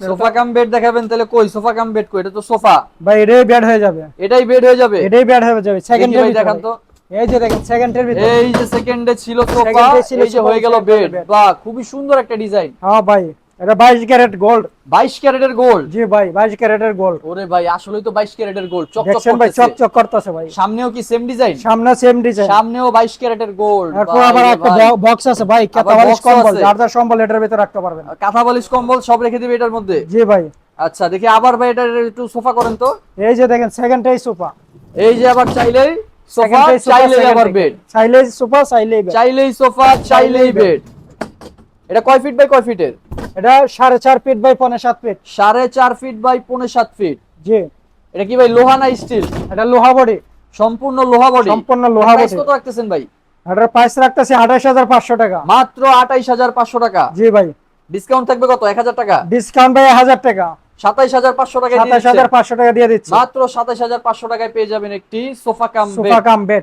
Sofa cum bed দেখাবেন তাহলে? কই সোফা কাম বেড কই? এটা তো সোফা ভাই এটাই বেড হয়ে যাবে। এটাই বেড হয়ে যাবে? এটাই বেড হয়ে যাবে সেকেন্ডের ভিতরে। দেখান তো। এই যে দেখেন সেকেন্ডের ভিতরে। এই যে সেকেন্ডে ছিল সোফা, সেকেন্ডে ছিল এই যে সোফা, হয়ে গেল সেকেন্ডে বেড। বেড। বাহ, খুবই সুন্দর একটা ডিজাইন। হ্যাঁ ভাই, এটা 22 ক্যারেট গোল্ড। 22 ক্যারেটের গোল্ড? জি ভাই 22 ক্যারেটের গোল্ড। ওরে ভাই, আসলেই তো 22 ক্যারেটের গোল্ড, চকচক দেখছেন ভাই করতেছে। চকচক করতেছে ভাই। সামনেও কি সেম ডিজাইন? সামনে সেম ডিজাইন। সামনেও 22 ক্যারেটের গোল্ড। এরপর আবার একটা বক্স আছে ভাই, কাঁথা বালিশ box ও কম্বল, আছে। যার যার সম্বল এটার ভিতরে রাখতে পারবেন। কাঁথা বালিশ কম্বল সব রেখে দিবে এটার মধ্যে? জি ভাই। আচ্ছা, দেখি আবার ভাই এটা একটু সোফা করেন তো। এই যে দেখেন সেকেন্ডটাই সোফা। এই যে আবার চাইলেই সোফা, সেকেন্ডটাই সোফা, চাইলেই আবার সেকেন্ডটাই। বেড। চাইলেই সোফা চাইলেই বেড। চাইলেই সোফা, চাইলেই বেড। এটা কয় ফিট বাই কয় ফিটের? এটা 4.5 feet by 5.7 feet. 4.5 feet by 5.7 feet. জি। এটা কি ভাই লোহা না স্টিল? এটা লোহা বডি। সম্পূর্ণ লোহা বডি? সম্পূর্ণ লোহা প্রাইস বডি। কত রাখতেছেন ভাই? এটার প্রাইস রাখতেছি 28500 টাকা। মাত্র 28500 টাকা। জি ভাই। ডিসকাউন্ট থাকবে কত? 1000 টাকা? ডিসকাউন্ট ভাই 1000 টাকা। 27500 টাকা দিয়ে দিচ্ছেন। 27500 টাকা দিয়ে দিচ্ছি। মাত্র 27500 টাকায় পেয়ে যাবেন একটি sofa cum sofa cum bed.